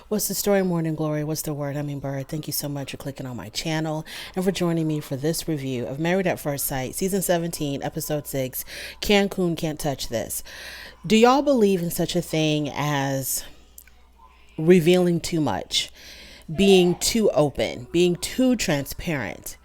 What's the story, Morning Glory? What's the word, Hummingbird? Thank you so much for clicking on my channel and for joining me for this review of Married at First Sight, Season 17, Episode 6, Cancun Can't Touch This. Do y'all believe in such a thing as revealing too much, being too open, being too transparent?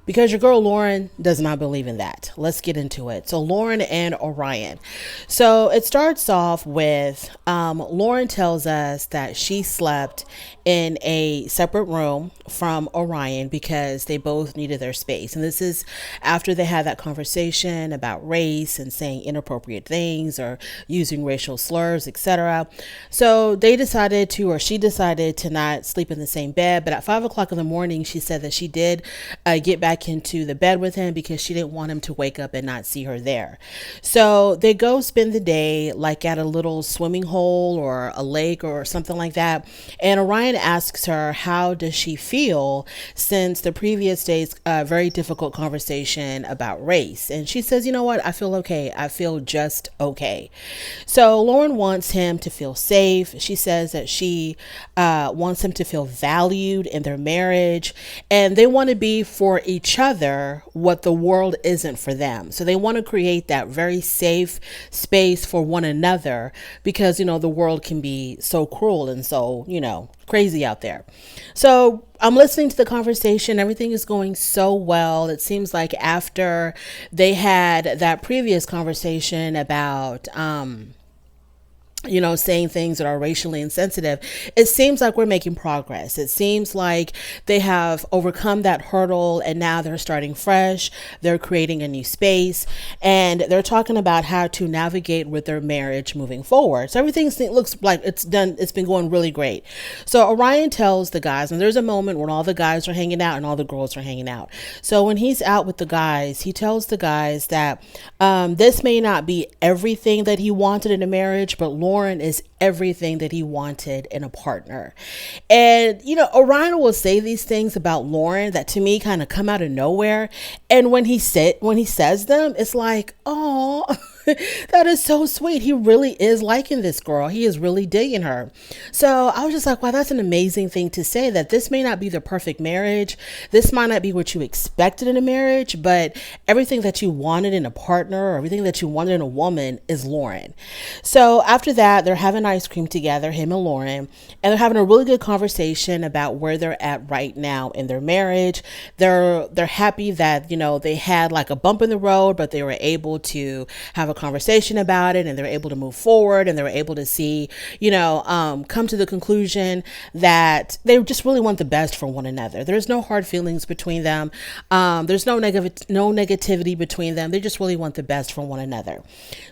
Because your girl Lauren does not believe in that. Let's get into it. So Lauren and Orion. So it starts off with Lauren tells us that she slept in a separate room from Orion because they both needed their space. And this is after they had that conversation about race and saying inappropriate things or using racial slurs, etc. So they decided to, or she decided to not sleep in the same bed. But at 5 o'clock in the morning, she said that she did get back into the bed with him because she didn't want him to wake up and not see her there. So they go spend the day like at a little swimming hole or a lake or something like that. And Orion asks her, how does she feel since the previous day's very difficult conversation about race? And she says, you know what? I feel okay. I feel just okay. So Lauren wants him to feel safe. She says that she wants him to feel valued in their marriage, and they want to be for each other what the world isn't for them. So they want to create that very safe space for one another because, the world can be so cruel and so, crazy out there. So I'm listening to the conversation. Everything is going so well. It seems like after they had that previous conversation about, saying things that are racially insensitive, it seems like we're making progress. It seems like they have overcome that hurdle and now they're starting fresh. They're creating a new space and they're talking about how to navigate with their marriage moving forward. So everything looks like it's done. It's been going really great. So Orion tells the guys, and there's a moment when all the guys are hanging out and all the girls are hanging out. So when he's out with the guys, he tells the guys that this may not be everything that he wanted in a marriage, but Lauren is everything that he wanted in a partner. And, Orion will say these things about Lauren that to me kind of come out of nowhere. And when he says them, it's like, oh, that is so sweet. He really is liking this girl. He is really digging her. So I was just like, wow, that's an amazing thing to say, that this may not be the perfect marriage. This might not be what you expected in a marriage, but everything that you wanted in a partner or everything that you wanted in a woman is Lauren. So after that, they're having ice cream together, him and Lauren, and they're having a really good conversation about where they're at right now in their marriage. They're happy that, they had like a bump in the road, but they were able to have a conversation about it and they're able to move forward and they were able to see, come to the conclusion that they just really want the best for one another. There's no hard feelings between them. There's no negativity between them. They just really want the best for one another.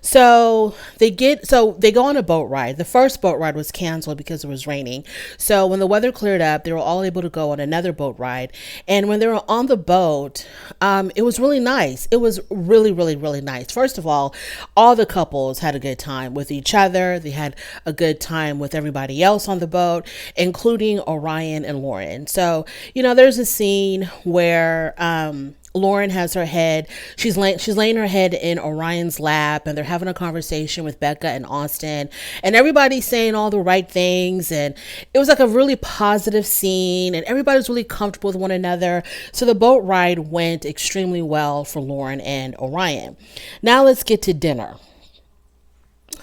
So they go on a boat ride. The first boat ride was canceled because it was raining. So when the weather cleared up, they were all able to go on another boat ride. And when they were on the boat, it was really nice. It was really, really, really nice. First of all the couples had a good time with each other. They had a good time with everybody else on the boat, including Orion and Lauren. So, there's a scene where, Lauren has her head, she's laying her head in Orion's lap and they're having a conversation with Becca and Austin and everybody's saying all the right things. And it was like a really positive scene and everybody's really comfortable with one another. So the boat ride went extremely well for Lauren and Orion. Now let's get to dinner.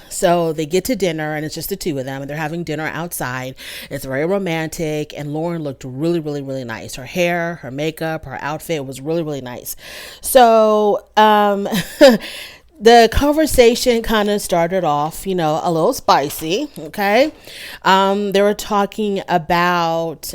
So they get to dinner and it's just the two of them and they're having dinner outside. It's very romantic and Lauren looked really, really, really nice. Her hair, her makeup, her outfit was really, really nice. So, the conversation kind of started off, a little spicy. Okay. They were talking about,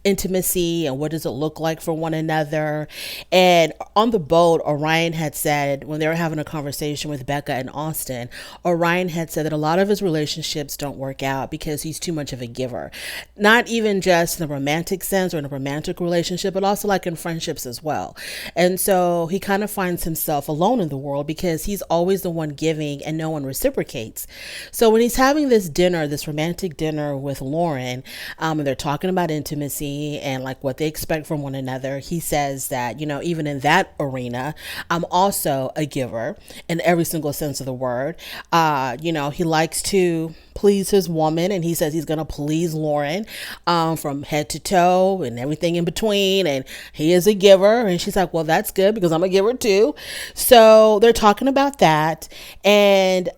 intimacy and what does it look like for one another. And on the boat, Orion had said, when they were having a conversation with Becca and Austin, Orion had said that a lot of his relationships don't work out because he's too much of a giver, not even just in a romantic sense or in a romantic relationship, but also like in friendships as well. And so he kind of finds himself alone in the world because he's always the one giving and no one reciprocates. So when he's having this dinner, this romantic dinner with Lauren, and they're talking about intimacy and like what they expect from one another, he says that, even in that arena, I'm also a giver in every single sense of the word. He likes to please his woman, and he says he's going to please Lauren from head to toe and everything in between, and he is a giver. And she's like, well, that's good because I'm a giver too. So they're talking about that, and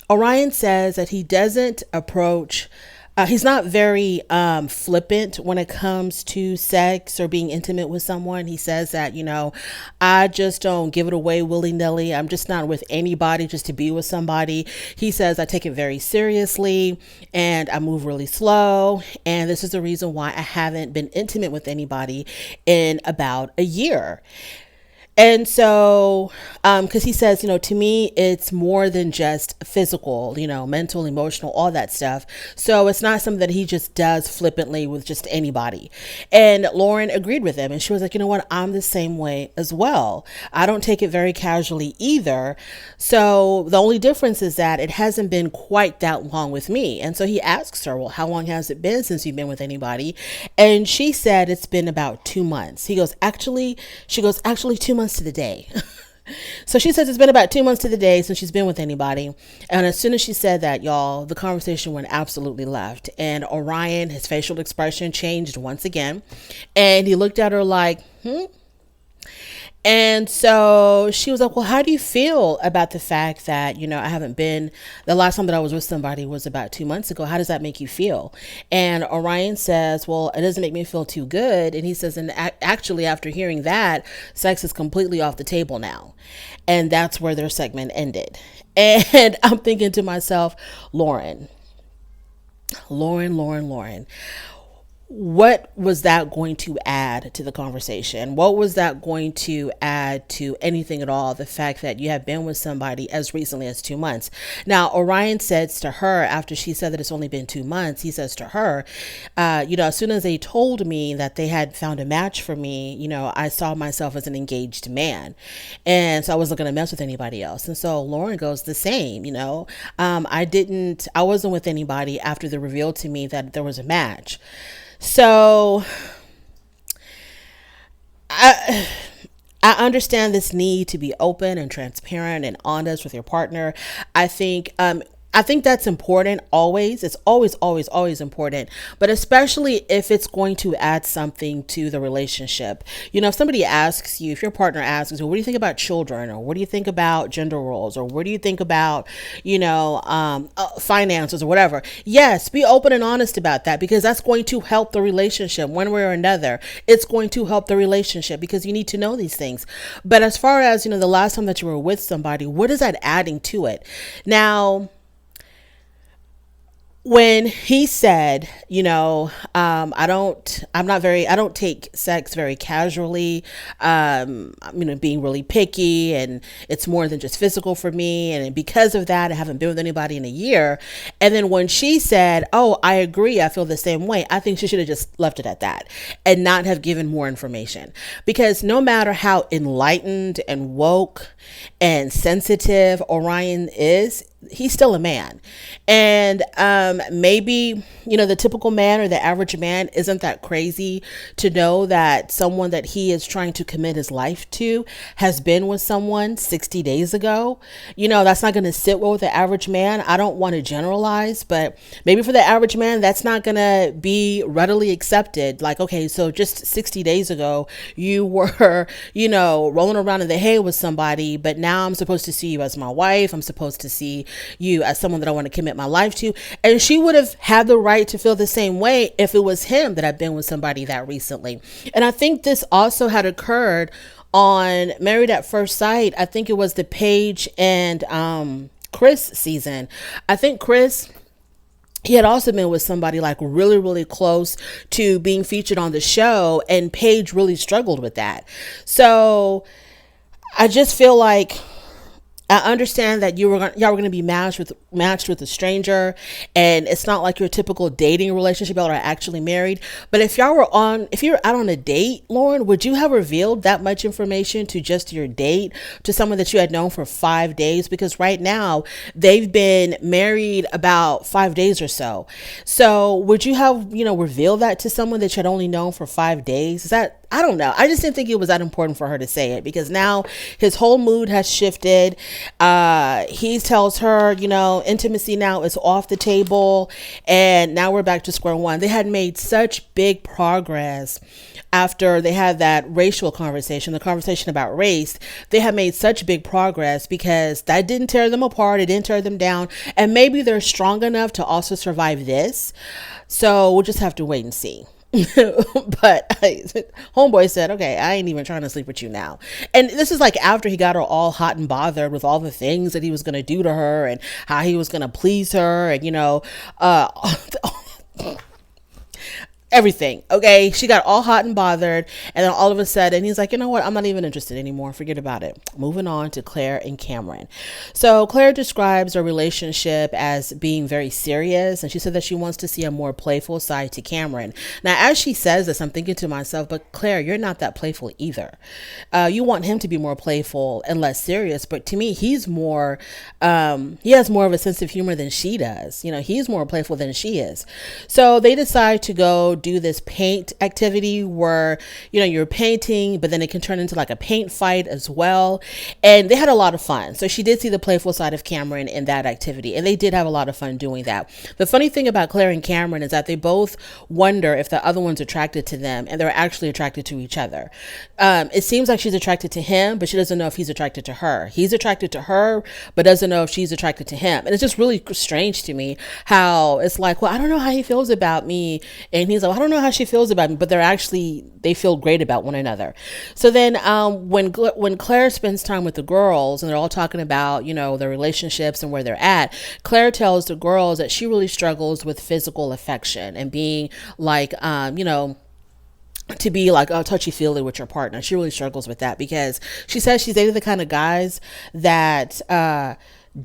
Orion says that he doesn't approach he's not very flippant when it comes to sex or being intimate with someone. He says that, I just don't give it away willy-nilly. I'm just not with anybody just to be with somebody. He says I take it very seriously and I move really slow. And this is the reason why I haven't been intimate with anybody in about a year. And so, because he says, to me, it's more than just physical, mental, emotional, all that stuff. So it's not something that he just does flippantly with just anybody. And Lauren agreed with him. And she was like, you know what? I'm the same way as well. I don't take it very casually either. So the only difference is that it hasn't been quite that long with me. And so he asks her, well, how long has it been since you've been with anybody? And she said it's been about 2 months. She goes, actually 2 months to the day. So she says it's been about 2 months to the day since she's been with anybody. And as soon as she said that, y'all, the conversation went absolutely left. And Orion, his facial expression changed once again. And he looked at her like, And so she was like, well, how do you feel about the fact that, I haven't been, the last time that I was with somebody was about 2 months ago. How does that make you feel? And Orion says, well, it doesn't make me feel too good. And he says, and actually, after hearing that, sex is completely off the table now. And that's where their segment ended. And I'm thinking to myself, Lauren, what was that going to add to the conversation? What was that going to add to anything at all? The fact that you have been with somebody as recently as 2 months. Now, Orion says to her, after she said that it's only been 2 months, he says to her, as soon as they told me that they had found a match for me, I saw myself as an engaged man. And so I wasn't going to mess with anybody else. And so Lauren goes the same, I wasn't with anybody after they revealed to me that there was a match. So I understand this need to be open and transparent and honest with your partner. I think that's important always. It's always important, but especially if it's going to add something to the relationship. If somebody asks you, if your partner asks you, what do you think about children? Or what do you think about gender roles? Or what do you think about, finances or whatever? Yes, be open and honest about that, because that's going to help the relationship one way or another. It's going to help the relationship because you need to know these things. But as far as, the last time that you were with somebody, what is that adding to it? Now, when he said, I don't take sex very casually, being really picky, and it's more than just physical for me. And because of that, I haven't been with anybody in a year. And then when she said, oh, I agree, I feel the same way, I think she should have just left it at that and not have given more information. Because no matter how enlightened and woke and sensitive Orion is, he's still a man. And maybe, the typical man or the average man isn't that crazy to know that someone that he is trying to commit his life to has been with someone 60 days ago. That's not going to sit well with the average man. I don't want to generalize, but maybe for the average man, that's not going to be readily accepted. Like, okay, so just 60 days ago, you were, rolling around in the hay with somebody, but now I'm supposed to see you as my wife. I'm supposed to see you as someone that I want to commit my life to. And she would have had the right to feel the same way if it was him that had been with somebody that recently. And I think this also had occurred on Married at First Sight. I think it was the Paige and Chris season. I think Chris, he had also been with somebody like really, really close to being featured on the show, and Paige really struggled with that. So I just feel like I understand that y'all were gonna be matched with a stranger, and it's not like your typical dating relationship. Y'all are actually married. But if you're out on a date, Lauren, would you have revealed that much information to just your date, to someone that you had known for 5 days? Because right now they've been married about 5 days or so. So would you have revealed that to someone that you had only known for 5 days? Is that, I don't know. I just didn't think it was that important for her to say it, because now his whole mood has shifted. He tells her, intimacy now is off the table, and now we're back to square one. They had made such big progress after they had that racial conversation, the conversation about race. They had made such big progress because that didn't tear them apart. It didn't tear them down. And maybe they're strong enough to also survive this. So we'll just have to wait and see. But homeboy said, okay, I ain't even trying to sleep with you now. And this is like after he got her all hot and bothered with all the things that he was going to do to her and how he was going to please her, and everything. Okay. She got all hot and bothered. And then all of a sudden he's like, you know what? I'm not even interested anymore. Forget about it. Moving on to Claire and Cameron. So Claire describes their relationship as being very serious. And she said that she wants to see a more playful side to Cameron. Now, as she says this, I'm thinking to myself, but Claire, you're not that playful either. You want him to be more playful and less serious. But to me, he has more of a sense of humor than she does. He's more playful than she is. So they decide to go do this paint activity where you're painting, but then it can turn into like a paint fight as well. And they had a lot of fun. So she did see the playful side of Cameron in that activity, and they did have a lot of fun doing that. The funny thing about Claire and Cameron is that they both wonder if the other one's attracted to them, and they're actually attracted to each other. It seems like she's attracted to him, but she doesn't know if he's attracted to her. He's attracted to her, but doesn't know if she's attracted to him. And it's just really strange to me how it's like, well, I don't know how he feels about me, and he's like, I don't know how she feels about me, but they feel great about one another. So then when Claire spends time with the girls and they're all talking about, their relationships and where they're at, Claire tells the girls that she really struggles with physical affection and being like, to be like touchy-feely with your partner. She really struggles with that because she says she's dated the kind of guys that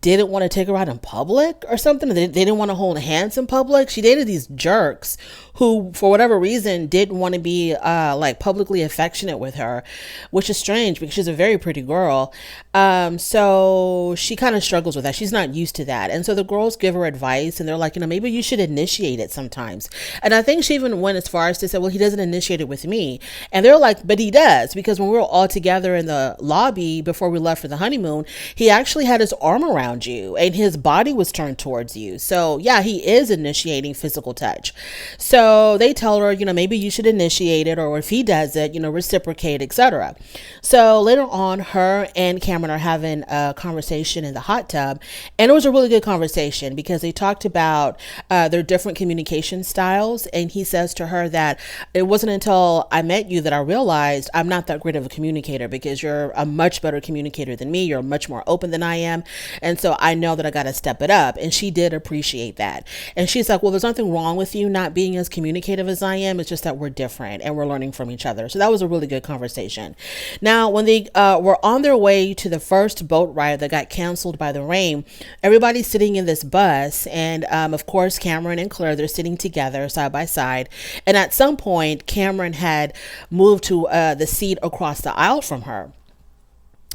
didn't want to take her out in public or something. They didn't want to hold hands in public. She dated these jerks who, for whatever reason, didn't want to be like publicly affectionate with her, which is strange because she's a very pretty girl. So she kind of struggles with that. She's not used to that. And so the girls give her advice, and they're like, maybe you should initiate it sometimes. And I think she even went as far as to say, well, he doesn't initiate it with me. And they're like, but he does, because when we were all together in the lobby before we left for the honeymoon, he actually had his arm around you and his body was turned towards you. So yeah, he is initiating physical touch. So they tell her, maybe you should initiate it, or if he does it, reciprocate, etc. So later on, her and Cameron are having a conversation in the hot tub, and it was a really good conversation because they talked about their different communication styles. And he says to her that it wasn't until I met you that I realized I'm not that great of a communicator, because you're a much better communicator than me. You're much more open than I am. And so I know that I got to step it up. And she did appreciate that. And she's like, well, there's nothing wrong with you not being as communicative as I am. It's just that we're different and we're learning from each other. So that was a really good conversation. Now, when they were on their way to the first boat ride that got canceled by the rain, everybody's sitting in this bus. And of course, Cameron and Claire, they're sitting together side by side. And at some point, Cameron had moved to the seat across the aisle from her.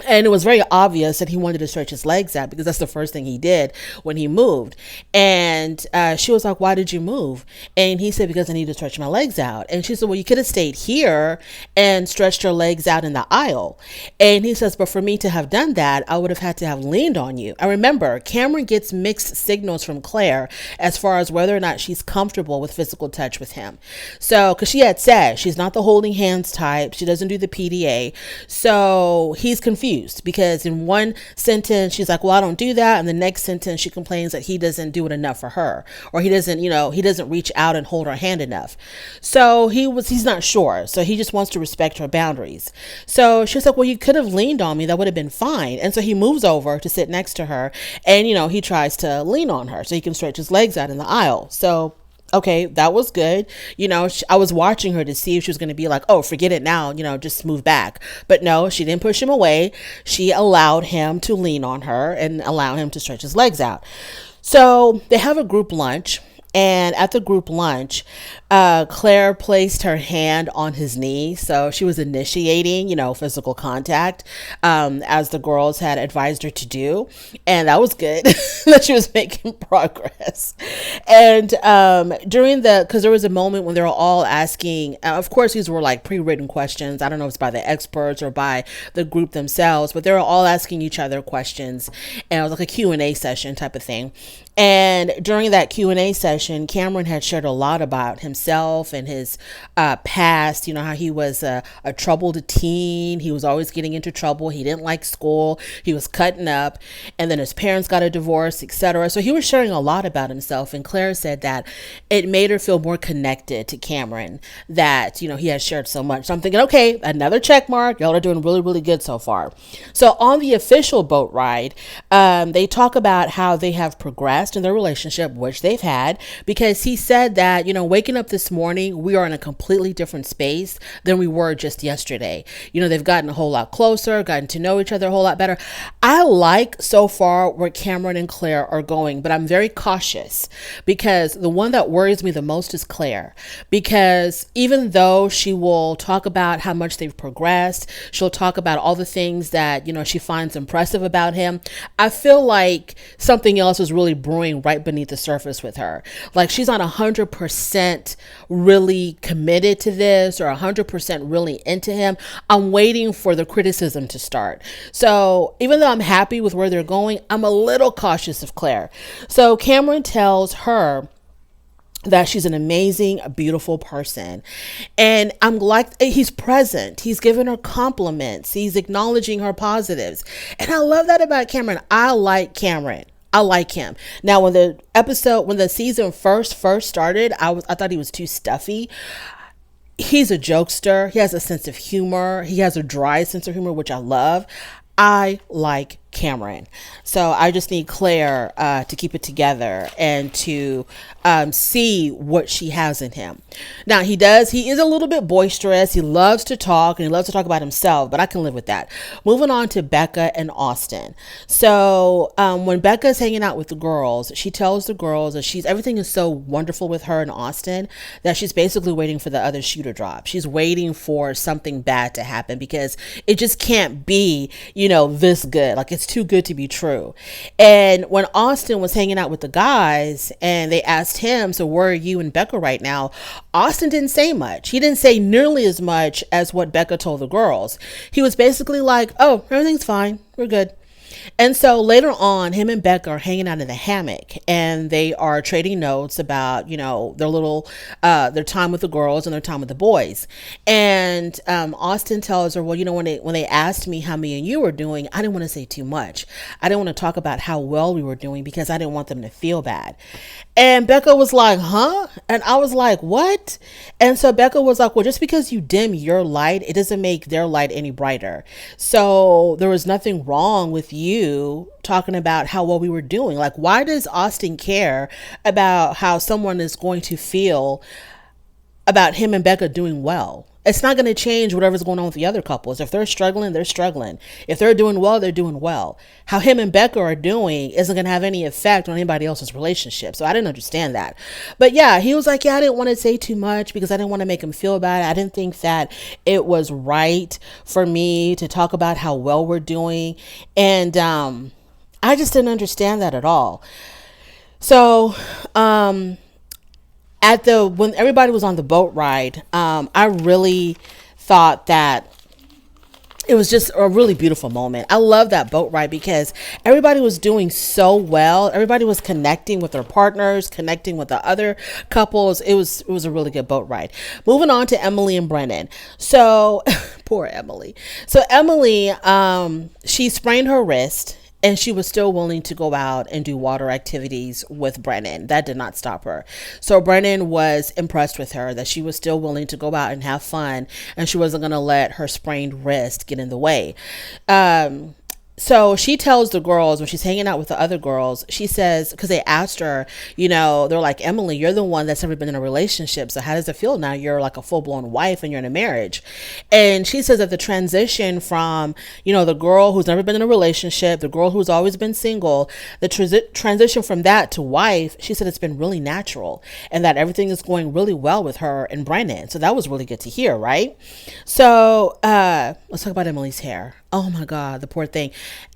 And it was very obvious that he wanted to stretch his legs out, because that's the first thing he did when he moved. And she was like, why did you move? And he said, because I need to stretch my legs out. And she said, well, you could have stayed here and stretched your legs out in the aisle. And he says, but for me to have done that, I would have had to have leaned on you. I remember Cameron gets mixed signals from Claire as far as whether or not she's comfortable with physical touch with him. So, because she had said she's not the holding hands type. She doesn't do the PDA. So he's confused, because in one sentence she's like, well, I don't do that, and the next sentence she complains that he doesn't do it enough for her, or he doesn't reach out and hold her hand enough. So he's not sure. So he just wants to respect her boundaries. So she's like, well, you could have leaned on me, that would have been fine. And so he moves over to sit next to her, and he tries to lean on her so he can stretch his legs out in the aisle. So Okay, that was good. I was watching her to see if she was going to be like, oh, forget it now, just move back. But no, she didn't push him away. She allowed him to lean on her and allow him to stretch his legs out. So they have a group lunch. And at the group lunch, Claire placed her hand on his knee. So she was initiating, physical contact, as the girls had advised her to do. And that was good that she was making progress. And because there was a moment when they were all asking, of course, these were like pre-written questions. I don't know if it's by the experts or by the group themselves, but they were all asking each other questions. And it was like a Q&A session type of thing. And during that Q&A session, Cameron had shared a lot about himself and his past, how he was a troubled teen. He was always getting into trouble. He didn't like school. He was cutting up. And then his parents got a divorce, etc. So he was sharing a lot about himself. And Claire said that it made her feel more connected to Cameron, that, he had shared so much. So I'm thinking, okay, another check mark. Y'all are doing really, really good so far. So on the official boat ride, they talk about how they have progressed in their relationship, which they've had, because he said that, waking up this morning, we are in a completely different space than we were just yesterday. They've gotten a whole lot closer, gotten to know each other a whole lot better. I like so far where Cameron and Claire are going, but I'm very cautious because the one that worries me the most is Claire, because even though she will talk about how much they've progressed, she'll talk about all the things that, she finds impressive about him. I feel like something else is really brewing right beneath the surface with her. Like she's not 100% really committed to this or 100% really into him. I'm waiting for the criticism to start. So even though I'm happy with where they're going, I'm a little cautious of Claire. So Cameron tells her that she's an amazing, beautiful person. And I'm like, he's present. He's giving her compliments. He's acknowledging her positives. And I love that about Cameron. I like Cameron. I like him. Now, when the season first started, I thought he was too stuffy. He's a jokester. He has a sense of humor. He has a dry sense of humor, which I love. I like Cameron. So I just need Claire to keep it together and to see what she has in him. Now he is a little bit boisterous. He loves to talk and he loves to talk about himself, but I can live with that. Moving on to Becca and Austin. So when Becca's hanging out with the girls, she tells the girls that everything is so wonderful with her and Austin that she's basically waiting for the other shoe to drop. She's waiting for something bad to happen because it just can't be, this good. Like it's too good to be true. And when Austin was hanging out with the guys and they asked him, so where are you and Becca right now? Austin didn't say much. He didn't say nearly as much as what Becca told the girls. He was basically like, oh, everything's fine. We're good. And so later on, him and Becca are hanging out in the hammock and they are trading notes about, their time with the girls and their time with the boys. And Austin tells her, well, when they asked me how me and you were doing, I didn't want to say too much. I didn't want to talk about how well we were doing because I didn't want them to feel bad. And Becca was like, huh? And I was like, what? And so Becca was like, well, just because you dim your light, it doesn't make their light any brighter. So there was nothing wrong with you talking about how well we were doing. Like, why does Austin care about how someone is going to feel about him and Becca doing well? It's not going to change whatever's going on with the other couples. If they're struggling, they're struggling. If they're doing well, they're doing well. How him and Becca are doing isn't going to have any effect on anybody else's relationship. So I didn't understand that. But yeah, he was like, yeah, I didn't want to say too much because I didn't want to make him feel bad. I didn't think that it was right for me to talk about how well we're doing. And I just didn't understand that at all. So, when everybody was on the boat ride, I really thought that it was just a really beautiful moment. I love that boat ride because everybody was doing so well. Everybody was connecting with their partners, connecting with the other couples. It was a really good boat ride. Moving on to Emily and Brennan. So poor Emily. So Emily, she sprained her wrist. And she was still willing to go out and do water activities with Brennan. That did not stop her. So Brennan was impressed with her that she was still willing to go out and have fun. And she wasn't going to let her sprained wrist get in the way. So she tells the girls when she's hanging out with the other girls, she says, because they asked her, they're like, Emily, you're the one that's never been in a relationship. So how does it feel now? You're like a full blown wife and you're in a marriage. And she says that the transition from, the girl who's never been in a relationship, the girl who's always been single, the transition from that to wife, she said it's been really natural and that everything is going really well with her and Brennan. So that was really good to hear, right? So let's talk about Emily's hair. Oh my God, the poor thing.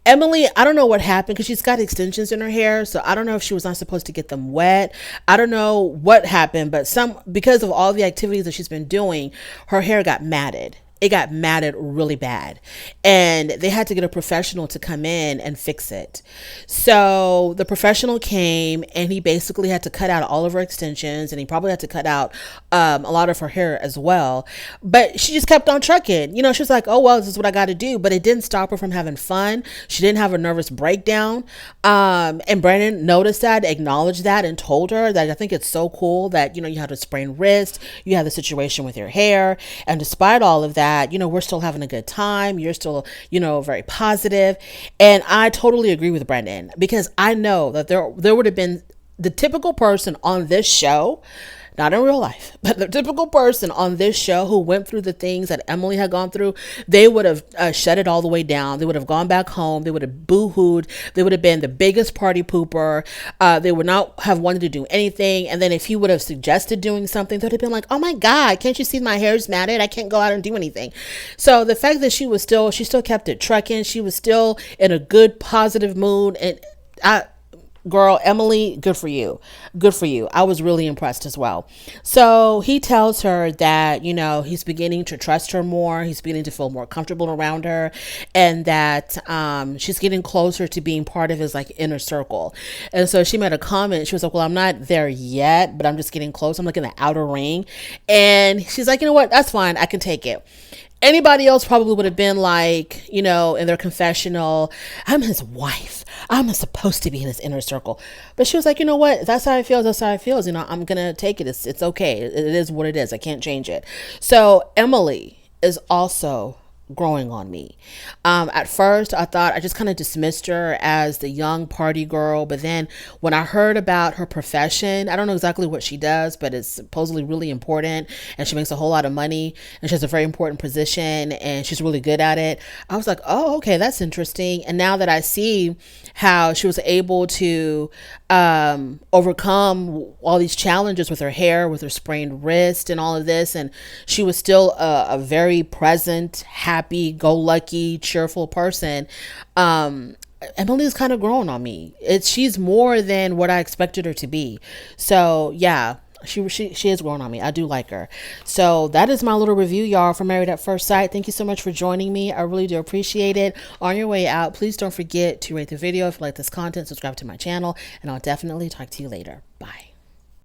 Emily, I don't know what happened because she's got extensions in her hair. So I don't know if she was not supposed to get them wet. I don't know what happened, but because of all the activities that she's been doing, her hair got matted. It got matted really bad and they had to get a professional to come in and fix it. So the professional came and he basically had to cut out all of her extensions and he probably had to cut out a lot of her hair as well. But she just kept on trucking. She was like, oh, well, this is what I got to do. But it didn't stop her from having fun. She didn't have a nervous breakdown. And Brennan noticed that, acknowledged that and told her that I think it's so cool that, you had a sprained wrist, you had the situation with your hair. And despite all of that, we're still having a good time. You're still, very positive. And I totally agree with Brennan because I know that there would have been the typical person on this show, not in real life, but the typical person on this show who went through the things that Emily had gone through, they would have shut it all the way down. They would have gone back home. They would have boo-hooed. They would have been the biggest party pooper. They would not have wanted to do anything. And then if he would have suggested doing something, they'd have been like, oh my God, can't you see my hair's matted? I can't go out and do anything. So the fact that she still kept it trucking. She was still in a good, positive mood. And girl, Emily, good for you. Good for you. I was really impressed as well. So he tells her that, he's beginning to trust her more. He's beginning to feel more comfortable around her and that she's getting closer to being part of his like inner circle. And so she made a comment. She was like, well, I'm not there yet, but I'm just getting close. I'm like in the outer ring. And she's like, you know what? That's fine. I can take it. Anybody else probably would have been like, in their confessional, I'm his wife. I'm supposed to be in his inner circle. But she was like, you know what? That's how it feels. That's how it feels. I'm going to take it. It's okay. It is what it is. I can't change it. So Emily is also growing on me. At first, I thought I just kind of dismissed her as the young party girl. But then when I heard about her profession, I don't know exactly what she does, but it's supposedly really important. And she makes a whole lot of money. And she has a very important position. And she's really good at it. I was like, oh, okay, that's interesting. And now that I see how she was able to overcome all these challenges with her hair, with her sprained wrist and all of this. And she was still a very present, happy-go-lucky, cheerful person. Emily's kind of grown on me. She's more than what I expected her to be. So yeah, she is growing on me. I do like her. So that is my little review, y'all, for Married at First Sight. Thank you so much for joining me. I really do appreciate it. On your way out, please don't forget to rate the video if you like this content, subscribe to my channel, and I'll definitely talk to you later. Bye.